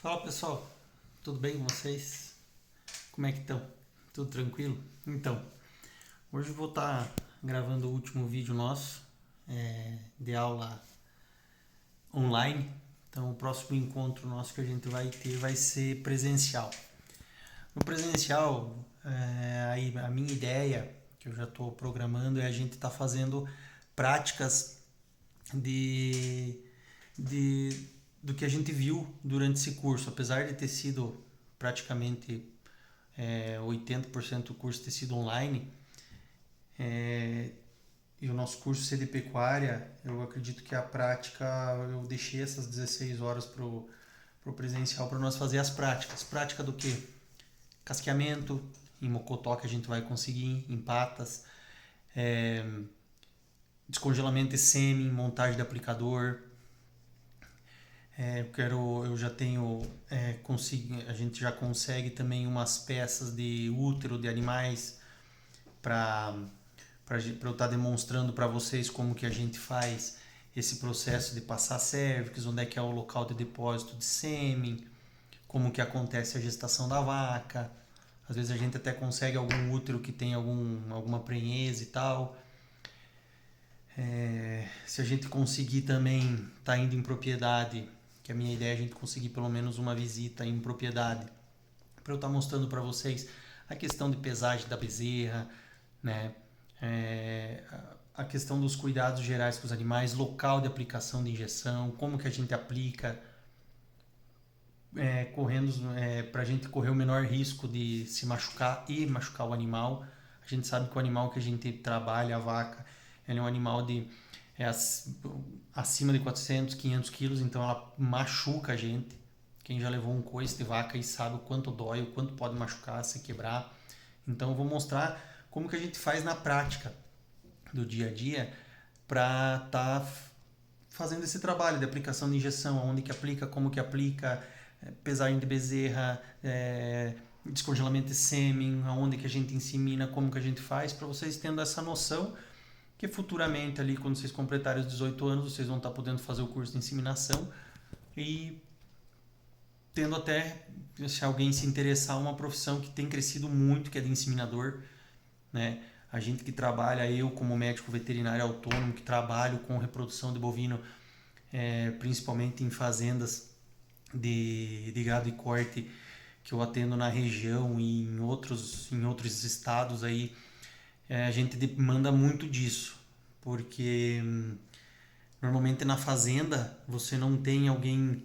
Fala pessoal, tudo bem com vocês? Como é que estão? Tudo tranquilo? Então, hoje eu vou estar gravando o último vídeo nosso de aula online. Então, o próximo encontro nosso que a gente vai ter vai ser presencial. No presencial, aí a minha ideia, que eu já estou programando, é a gente estar fazendo práticas de, de do que a gente viu durante esse curso, apesar de ter sido praticamente 80% do curso ter sido online, e o nosso curso ser de pecuária, eu acredito que a prática, eu deixei essas 16 horas pro presencial para nós fazer as práticas. Prática do que? Casqueamento, em Mocotó que a gente vai conseguir, em Patas, descongelamento de sêmen, montagem de aplicador. Eu já tenho, a gente já consegue também umas peças de útero de animais para eu estar demonstrando para vocês como que a gente faz esse processo de passar cervix, onde é que é o local de depósito de sêmen, como que acontece a gestação da vaca. Às vezes a gente até consegue algum útero que tem alguma prenhese e tal. Se a gente conseguir também estar indo em propriedade, que a minha ideia é a gente conseguir pelo menos uma visita em propriedade, para eu estar mostrando para vocês a questão de pesagem da bezerra, né? A questão dos cuidados gerais com os animais, local de aplicação de injeção, como que a gente aplica, correndo para a gente correr o menor risco de se machucar e machucar o animal. A gente sabe que o animal que a gente trabalha, a vaca, ele é um animal de acima de 400, 500 quilos, então ela machuca a gente. Quem já levou um coice de vaca e sabe o quanto dói, o quanto pode machucar, se quebrar. Então eu vou mostrar como que a gente faz na prática do dia a dia para estar fazendo esse trabalho de aplicação de injeção, onde que aplica, como que aplica, pesagem de bezerra, descongelamento de sêmen, aonde que a gente insemina, como que a gente faz, para vocês tendo essa noção que futuramente ali, quando vocês completarem os 18 anos, vocês vão estar podendo fazer o curso de inseminação e tendo até, se alguém se interessar, uma profissão que tem crescido muito, que é de inseminador, né? A gente que trabalha, eu como médico veterinário autônomo, que trabalho com reprodução de bovino, principalmente em fazendas de gado e corte, que eu atendo na região e em outros estados aí, a gente demanda muito disso, porque normalmente na fazenda você não tem alguém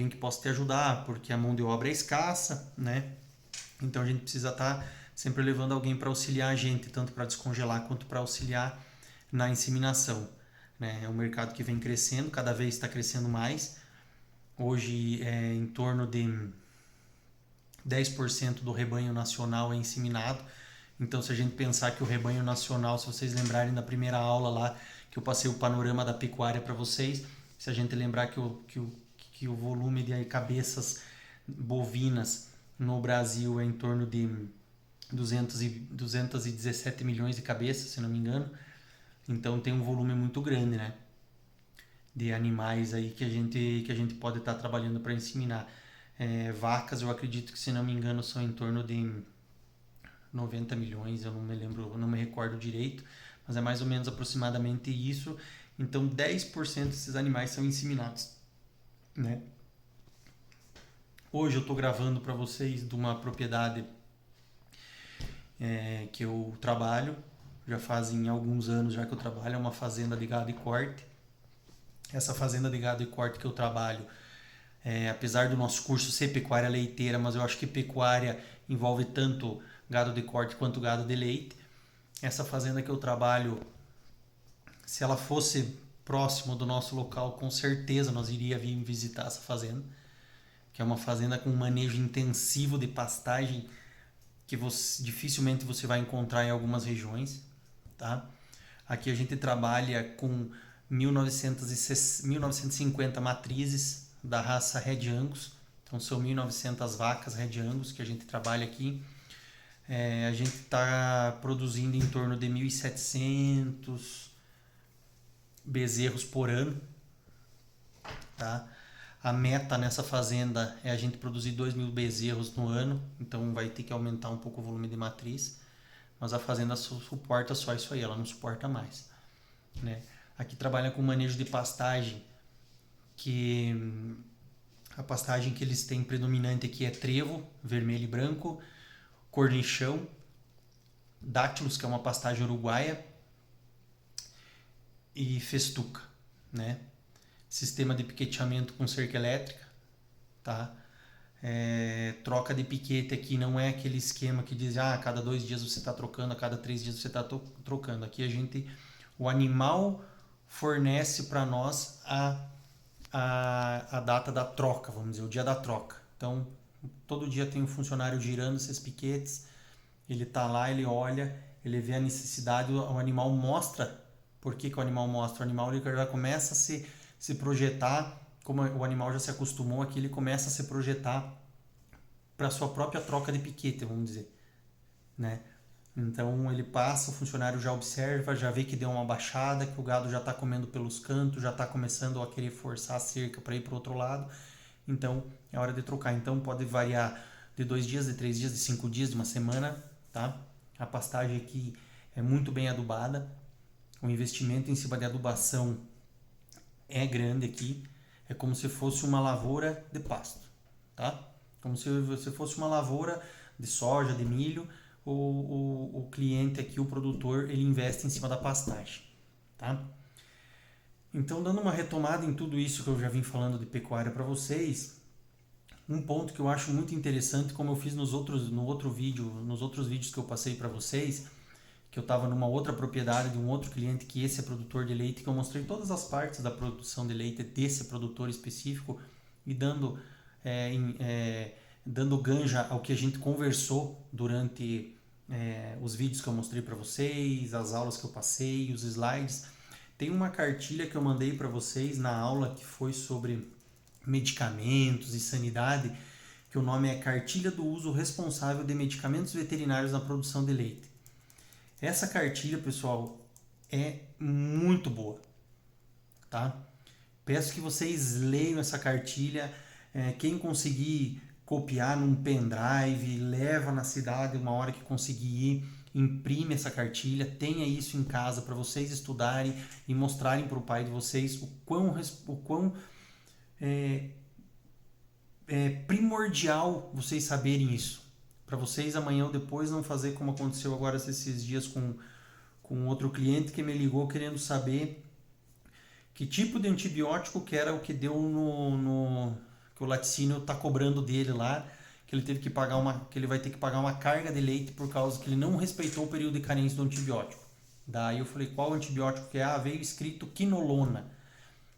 que possa te ajudar, porque a mão de obra é escassa, né? Então a gente precisa estar sempre levando alguém para auxiliar a gente, tanto para descongelar quanto para auxiliar na inseminação, né? É um mercado que vem crescendo, cada vez está crescendo mais. Hoje é em torno de 10% do rebanho nacional é inseminado. Então, se a gente pensar que o rebanho nacional, se vocês lembrarem da primeira aula lá, que eu passei o panorama da pecuária para vocês, se a gente lembrar que o volume de cabeças bovinas no Brasil é em torno de 217 milhões de cabeças, se não me engano, então tem um volume muito grande, né, de animais aí que a gente pode estar trabalhando para inseminar. Vacas, eu acredito que, se não me engano, são em torno de 90 milhões, eu não me lembro, eu não me recordo direito, mas é mais ou menos aproximadamente isso. Então 10% desses animais são inseminados, né? Hoje eu estou gravando para vocês de uma propriedade que eu trabalho, já fazem alguns anos já que eu trabalho, é uma fazenda de gado e corte. Essa fazenda de gado e corte que eu trabalho, apesar do nosso curso ser pecuária leiteira, mas eu acho que pecuária envolve tanto gado de corte quanto gado de leite. Essa fazenda que eu trabalho, se ela fosse próximo do nosso local, com certeza nós iríamos vir visitar essa fazenda, que é uma fazenda com um manejo intensivo de pastagem que dificilmente você vai encontrar em algumas regiões, tá? Aqui a gente trabalha com 1950 matrizes da raça Red Angus, então são 1900 vacas Red Angus que a gente trabalha aqui. A gente está produzindo em torno de 1.700 bezerros por ano, tá? A meta nessa fazenda é a gente produzir 2.000 bezerros no ano, então vai ter que aumentar um pouco o volume de matriz, mas a fazenda suporta só isso aí, ela não suporta mais, né? Aqui trabalha com manejo de pastagem, que a pastagem que eles têm predominante aqui é trevo, vermelho e branco, cornichão, dáctilos, que é uma pastagem uruguaia, e festuca, né? Sistema de piqueteamento com cerca elétrica, tá? Troca de piquete aqui não é aquele esquema que diz a cada 2 dias você está trocando, a cada 3 dias você está trocando. Aqui o animal fornece para nós a data da troca, vamos dizer, o dia da troca. Então, todo dia tem um funcionário girando esses piquetes, ele está lá, ele olha, ele vê a necessidade, o animal mostra. Por que o animal mostra? O animal ele já começa a se projetar, como o animal já se acostumou aqui, ele começa a se projetar para a sua própria troca de piquete, vamos dizer, né? Então ele passa, o funcionário já observa, já vê que deu uma baixada, que o gado já está comendo pelos cantos, já está começando a querer forçar a cerca para ir para o outro lado, então é hora de trocar. Então pode variar de 2 dias, de 3 dias, de 5 dias, de uma semana, tá? A pastagem aqui é muito bem adubada, o investimento em cima de adubação é grande aqui, é como se fosse uma lavoura de pasto, tá? Como se você fosse uma lavoura de soja, de milho, o cliente aqui, o produtor, ele investe em cima da pastagem, tá? Então, dando uma retomada em tudo isso que eu já vim falando de pecuária para vocês, um ponto que eu acho muito interessante, como eu fiz nos outros vídeos que eu passei para vocês, que eu estava numa outra propriedade de um outro cliente que esse é produtor de leite, que eu mostrei todas as partes da produção de leite desse produtor específico e dando ganja ao que a gente conversou durante os vídeos que eu mostrei para vocês, as aulas que eu passei, os slides. Tem uma cartilha que eu mandei para vocês na aula que foi sobre medicamentos e sanidade, que o nome é Cartilha do Uso Responsável de Medicamentos Veterinários na Produção de Leite. Essa cartilha, pessoal, é muito boa, tá? Peço que vocês leiam essa cartilha. Quem conseguir copiar num pendrive, leva na cidade uma hora que conseguir ir, imprime essa cartilha, tenha isso em casa para vocês estudarem e mostrarem para o pai de vocês o quão primordial vocês saberem isso. Para vocês amanhã ou depois não fazer como aconteceu agora esses dias com outro cliente que me ligou querendo saber que tipo de antibiótico que era o que deu que o laticínio está cobrando dele lá, que ele vai ter que pagar uma carga de leite por causa que ele não respeitou o período de carência do antibiótico. Daí eu falei, qual antibiótico que é? Veio escrito quinolona.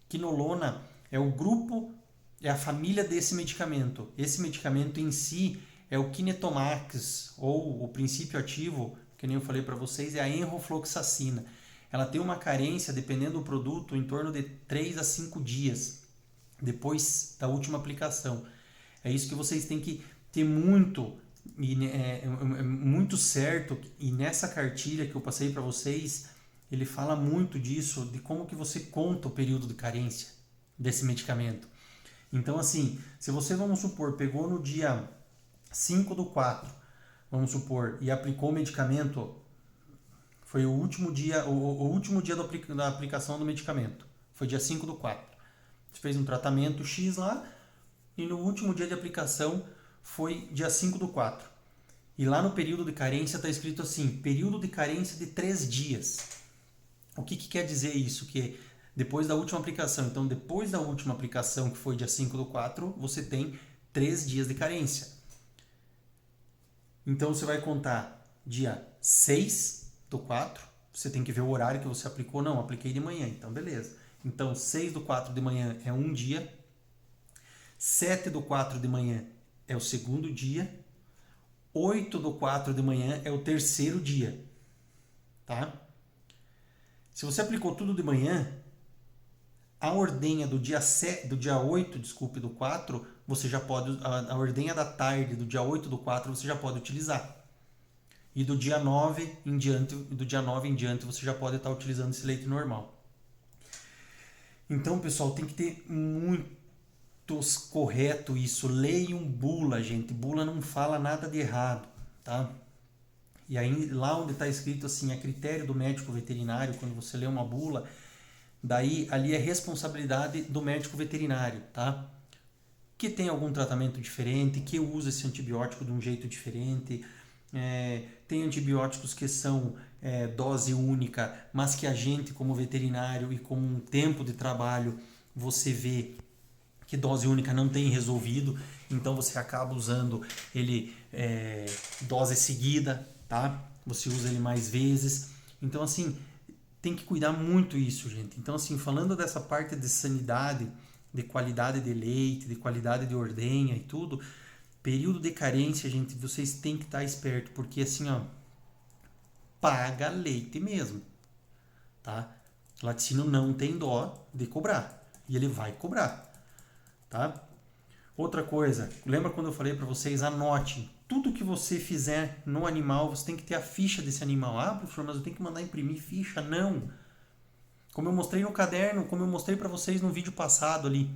Quinolona é o grupo, é a família desse medicamento. Esse medicamento em si é o Kinetomax, ou o princípio ativo, que nem eu falei para vocês, é a enrofloxacina. Ela tem uma carência, dependendo do produto, em torno de 3 a 5 dias depois da última aplicação. É isso que vocês têm que ter muito certo, e nessa cartilha que eu passei para vocês, ele fala muito disso, de como que você conta o período de carência desse medicamento. Então, assim, se você, vamos supor, pegou no dia 5/4, vamos supor, e aplicou o medicamento, foi o último dia da aplicação do medicamento, foi dia 5/4. Você fez um tratamento X lá, e no último dia de aplicação foi dia 5/4. E lá no período de carência está escrito assim, período de carência de 3 dias. O que quer dizer isso? Que depois da última aplicação, então depois da última aplicação, que foi dia 5/4, você tem 3 dias de carência. Então você vai contar dia 6/4, você tem que ver o horário que você aplicou. Não, apliquei de manhã, então beleza. Então 6/4 de manhã é um dia, 7/4 de manhã é o segundo dia, 8/4 de manhã é o terceiro dia, tá? Se você aplicou tudo de manhã, a ordenha do dia 8/4, você já pode, a ordenha da tarde do dia 8/4 você já pode utilizar. E do dia 9 em diante, você já pode estar utilizando esse leite normal. Então, pessoal, tem que ter correto isso. Leiam bula, gente. Bula não fala nada de errado, tá? E aí, lá onde está escrito assim, a critério do médico veterinário, quando você lê uma bula, daí ali é responsabilidade do médico veterinário, tá? Que tem algum tratamento diferente, que usa esse antibiótico de um jeito diferente. Tem antibióticos que são dose única, mas que a gente, como veterinário e com um tempo de trabalho, você vê que dose única não tem resolvido, então você acaba usando ele dose seguida, tá? Você usa ele mais vezes. Então, assim, tem que cuidar muito isso, gente. Então, assim, falando dessa parte de sanidade, de qualidade de leite, de qualidade de ordenha e tudo, período de carência, gente, vocês têm que estar esperto, porque assim, ó, paga leite mesmo, tá? Laticínio não tem dó de cobrar, e ele vai cobrar, tá? Outra coisa, lembra quando eu falei para vocês, anote, tudo que você fizer no animal, você tem que ter a ficha desse animal. Ah, professor, mas eu tenho que mandar imprimir ficha? Não. Como eu mostrei no caderno, como eu mostrei para vocês no vídeo passado ali,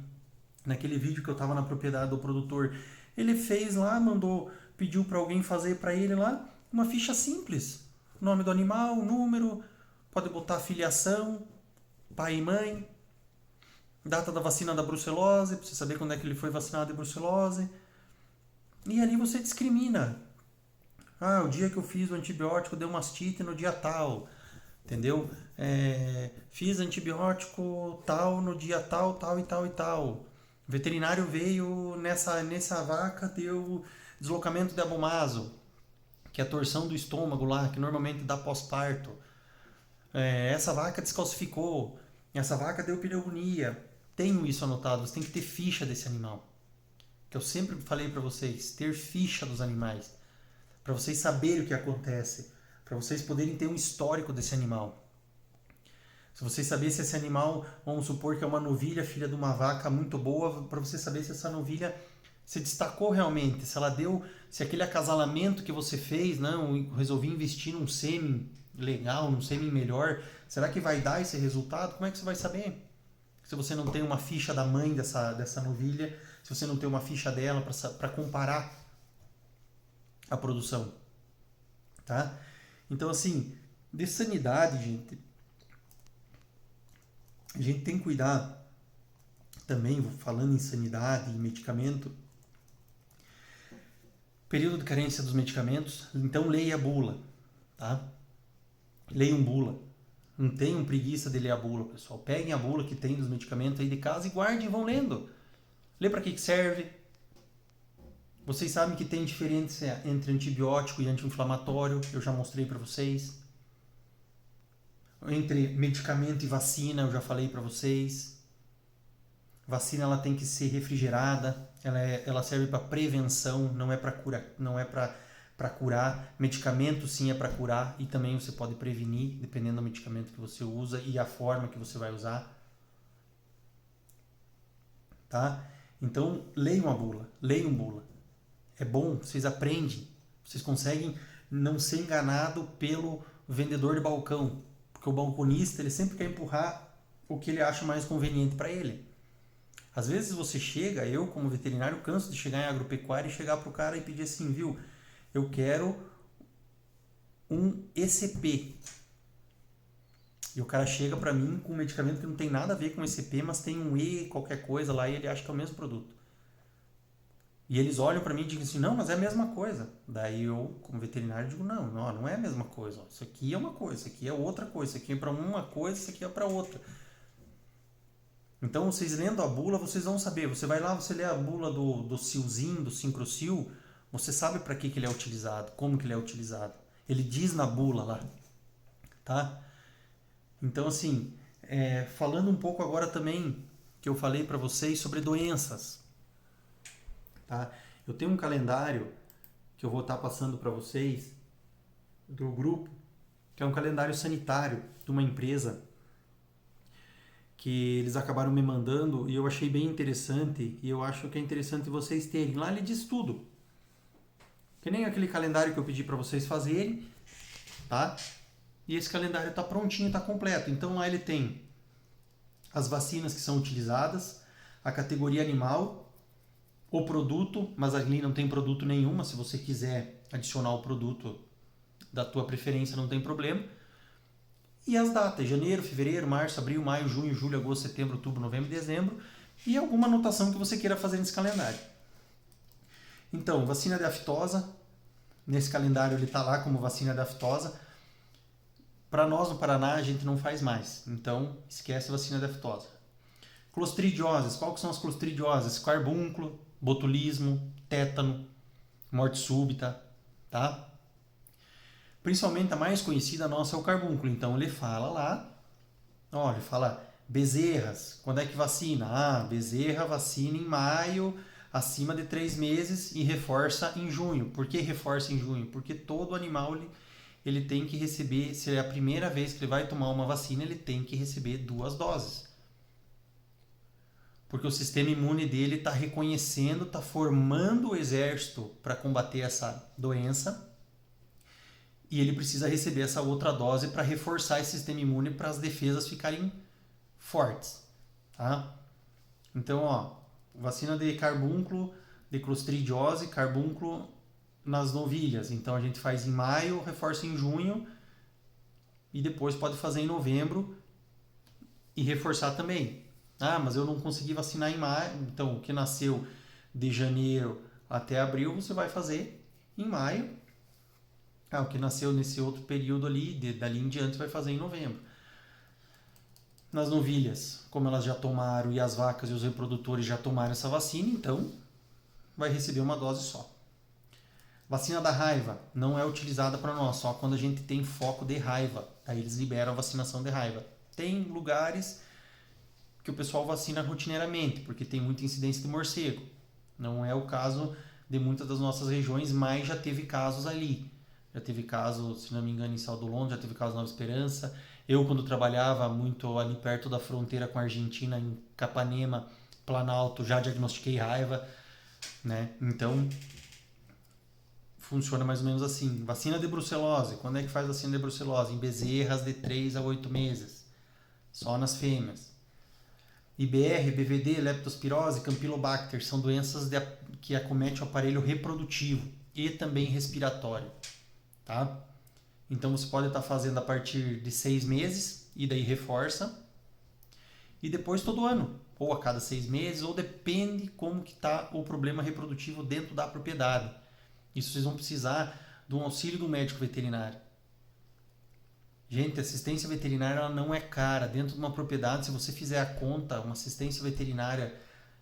naquele vídeo que eu estava na propriedade do produtor, ele fez lá, pediu para alguém fazer para ele lá uma ficha simples. Nome do animal, número, pode botar filiação, pai e mãe, data da vacina da brucelose, para você saber quando é que ele foi vacinado de brucelose. E ali você discrimina. Ah, o dia que eu fiz o antibiótico deu mastite no dia tal. Entendeu? Fiz antibiótico tal no dia tal, tal e tal e tal. O veterinário veio nessa vaca, deu deslocamento de abomaso, que é a torção do estômago lá, que normalmente dá pós-parto. Essa vaca descalcificou, essa vaca deu pneumonia. Tenho isso anotado, você tem que ter ficha desse animal. Que eu sempre falei para vocês, ter ficha dos animais, para vocês saberem o que acontece, para vocês poderem ter um histórico desse animal. Se vocês saberem se esse animal, vamos supor que é uma novilha, filha de uma vaca muito boa, para você saber se essa novilha se destacou realmente, se ela deu, se aquele acasalamento que você fez, não, resolvi investir num sêmen legal, num sêmen melhor, será que vai dar esse resultado? Como é que você vai saber? Se você não tem uma ficha da mãe dessa novilha, se você não tem uma ficha dela para comparar a produção, tá? Então, assim, de sanidade, gente, a gente tem que cuidar também, falando em sanidade e medicamento, período de carência dos medicamentos, então leia a bula, tá? Leiam bula. Não tenham preguiça de ler a bula, pessoal. Peguem a bula que tem dos medicamentos aí de casa e guardem e vão lendo. Lê para que serve. Vocês sabem que tem diferença entre antibiótico e anti-inflamatório, eu já mostrei para vocês. Entre medicamento e vacina, eu já falei para vocês. Vacina ela tem que ser refrigerada, ela serve para prevenção, não é para cura, não é para curar. Medicamento sim é para curar e também você pode prevenir, dependendo do medicamento que você usa e a forma que você vai usar. Tá? Então, leiam a bula, leiam bula. É bom, vocês aprendem, vocês conseguem não ser enganado pelo vendedor de balcão, porque o balconista ele sempre quer empurrar o que ele acha mais conveniente para ele. Às vezes você chega, eu como veterinário canso de chegar em agropecuária e chegar pro cara e pedir assim, viu, eu quero um ECP. E o cara chega para mim com um medicamento que não tem nada a ver com ECP, mas tem um E qualquer coisa lá e ele acha que é o mesmo produto. E eles olham para mim e dizem assim, não, mas é a mesma coisa. Daí eu, como veterinário, digo, não é a mesma coisa. Isso aqui é uma coisa, isso aqui é outra coisa. Isso aqui é para uma coisa, isso aqui é para outra. Então, vocês lendo a bula, vocês vão saber. Você vai lá, você lê a bula do Silzinho, do Sincrocil, você sabe para que ele é utilizado, como que ele é utilizado. Ele diz na bula lá, tá? Então, assim, falando um pouco agora também, que eu falei para vocês sobre doenças, tá? Eu tenho um calendário que eu vou estar passando para vocês do grupo, que é um calendário sanitário de uma empresa que eles acabaram me mandando e eu achei bem interessante e eu acho que é interessante vocês terem. Lá ele diz tudo. Que nem aquele calendário que eu pedi para vocês fazerem, tá? E esse calendário está prontinho, está completo. Então lá ele tem as vacinas que são utilizadas, a categoria animal, o produto, mas ali não tem produto nenhuma. Se você quiser adicionar o produto da tua preferência, não tem problema. E as datas, janeiro, fevereiro, março, abril, maio, junho, julho, agosto, setembro, outubro, novembro, dezembro. E alguma anotação que você queira fazer nesse calendário. Então, vacina de aftosa. Nesse calendário ele está lá como vacina de aftosa. Para nós no Paraná a gente não faz mais. Então, esquece a vacina de aftosa. Clostridioses. Qual que são as clostridioses? Carbúnculo, botulismo, tétano, morte súbita, tá? Principalmente a mais conhecida nossa é o carbúnculo. Então ele fala lá, ó, ele fala bezerras, quando é que vacina? Ah, bezerra vacina em maio, acima de 3 meses e reforça em junho. Por que reforça em junho? Porque todo animal ele tem que receber, se é a primeira vez que ele vai tomar uma vacina, ele tem que receber 2 doses. Porque o sistema imune dele está reconhecendo, está formando o exército para combater essa doença. E ele precisa receber essa outra dose para reforçar esse sistema imune para as defesas ficarem fortes. Tá? Então, ó, vacina de carbúnculo, de clostridiose, carbúnculo nas novilhas. Então a gente faz em maio, reforça em junho e depois pode fazer em novembro e reforçar também. Ah, mas eu não consegui vacinar em maio. Então, o que nasceu de janeiro até abril, você vai fazer em maio. O que nasceu nesse outro período ali, dali em diante, vai fazer em novembro. Nas novilhas, como elas já tomaram e as vacas e os reprodutores já tomaram essa vacina, então vai receber uma dose só. Vacina da raiva não é utilizada para nós, só quando a gente tem foco de raiva. Aí eles liberam a vacinação de raiva. Tem lugares que o pessoal vacina rotineiramente, porque tem muita incidência de morcego. Não é o caso de muitas das nossas regiões, mas já teve casos ali. Já teve caso, se não me engano, em Saldo Longo, já teve caso em Nova Esperança. Eu, quando trabalhava muito ali perto da fronteira com a Argentina, em Capanema, Planalto, já diagnostiquei raiva, né? Então, funciona mais ou menos assim. Vacina de brucelose. Quando é que faz vacina de brucelose? Em bezerras de 3 a 8 meses. Só nas fêmeas. IBR, BVD, leptospirose, campylobacter são doenças que acometem o aparelho reprodutivo e também respiratório. Tá? Então você pode estar fazendo a partir de 6 meses e daí reforça. E depois todo ano, ou a cada 6 meses, ou depende como que está o problema reprodutivo dentro da propriedade. Isso vocês vão precisar do auxílio do médico veterinário. Gente, assistência veterinária ela não é cara. Dentro de uma propriedade, se você fizer a conta, uma assistência veterinária,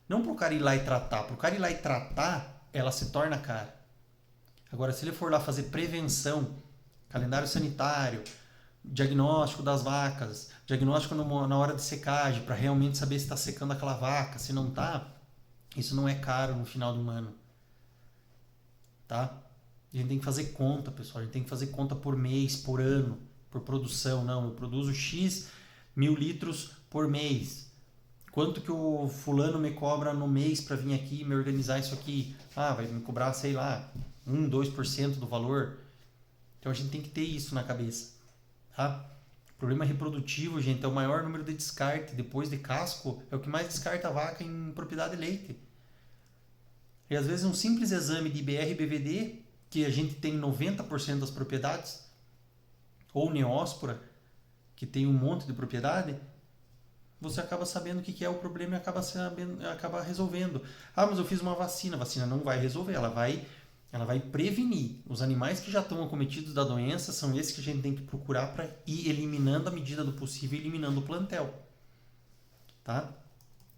não para o cara ir lá e tratar. Para o cara ir lá e tratar, ela se torna cara. Agora, se ele for lá fazer prevenção, calendário sanitário, diagnóstico das vacas, diagnóstico na hora de secagem, para realmente saber se está secando aquela vaca, se não está, isso não é caro no final do ano. Tá? A gente tem que fazer conta, pessoal. A gente tem que fazer conta por mês, por ano, por produção. Não, eu produzo X 1000 litros por mês. Quanto que o fulano me cobra no mês para vir aqui e me organizar isso aqui? Ah, vai me cobrar, sei lá, 1, 2% do valor. Então a gente tem que ter isso na cabeça. Tá? Problema reprodutivo, gente, é o maior número de descarte. Depois de casco, é o que mais descarta a vaca em propriedade de leite. E às vezes um simples exame de IBR e BVD, que a gente tem em 90% das propriedades, ou neóspora, que tem um monte de propriedade, você acaba sabendo o que é o problema e acaba resolvendo. Ah, mas eu fiz uma vacina. A vacina não vai resolver, ela vai prevenir. Os animais que já estão acometidos da doença são esses que a gente tem que procurar para ir eliminando à medida do possível, eliminando o plantel. Tá?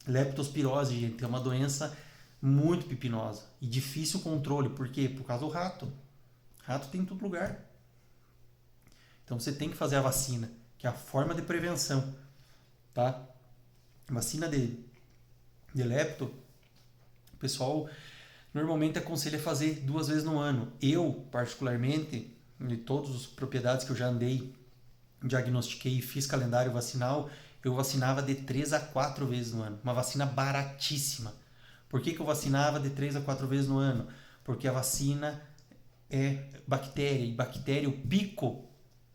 Leptospirose, gente, é uma doença muito pepinosa e difícil o controle. Por quê? Por causa do rato. Rato tem em todo lugar. Então você tem que fazer a vacina, que é a forma de prevenção. Tá? Vacina de lepto, o pessoal normalmente aconselha fazer 2 vezes no ano. Eu, particularmente, de todas as propriedades que eu já andei, diagnostiquei e fiz calendário vacinal, eu vacinava de 3 a 4 vezes no ano. Uma vacina baratíssima. Por que eu vacinava de 3 a 4 vezes no ano? Porque a vacina é bactéria. E bactéria, o pico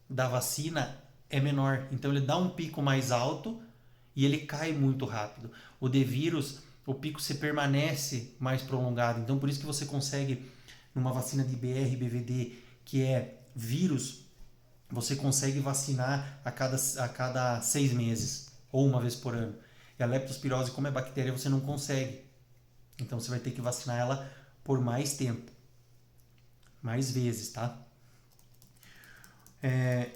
da vacina é menor. Então ele dá um pico mais alto e ele cai muito rápido. O de vírus, o pico se permanece mais prolongado. Então, por isso que você consegue, numa vacina de IBR e BVD, que é vírus, você consegue vacinar a cada 6 meses, ou uma vez por ano. E a leptospirose, como é bactéria, você não consegue. Então, você vai ter que vacinar ela por mais tempo. Mais vezes, tá?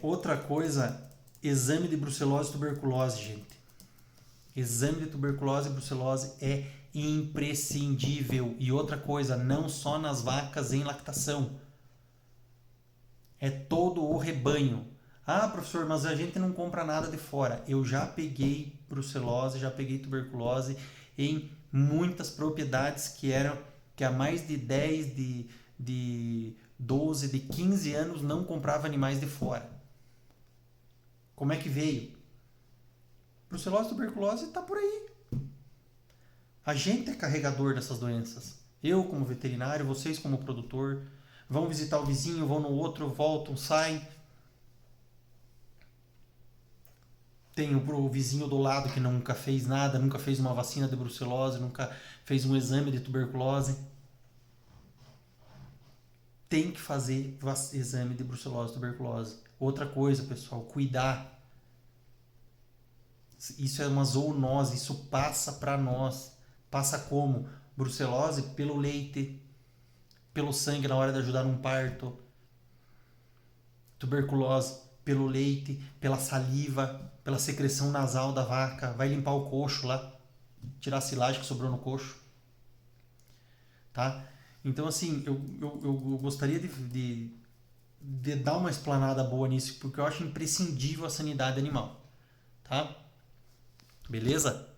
Outra coisa, exame de brucelose e tuberculose, gente. Exame de tuberculose e brucelose é imprescindível. E outra coisa, não só nas vacas em lactação. É todo o rebanho. Ah, professor, mas a gente não compra nada de fora. Eu já peguei brucelose, já peguei tuberculose em muitas propriedades que há mais de 10, de 12, de 15 anos não comprava animais de fora. Como é que veio? Brucelose e tuberculose está por aí. A gente é carregador dessas doenças. Eu como veterinário, vocês como produtor, vão visitar o vizinho, vão no outro, voltam, saem. Tem o vizinho do lado que nunca fez nada, nunca fez uma vacina de brucelose, nunca fez um exame de tuberculose. Tem que fazer exame de brucelose e tuberculose. Outra coisa, pessoal, cuidar. Isso é uma zoonose, isso passa para nós. Passa como? Brucelose pelo leite, pelo sangue na hora de ajudar num parto. Tuberculose pelo leite, pela saliva, pela secreção nasal da vaca. Vai limpar o coxo lá, tirar a silagem que sobrou no coxo. Tá? Então, assim, eu gostaria de dar uma explanada boa nisso, porque eu acho imprescindível a sanidade animal. Tá? Beleza?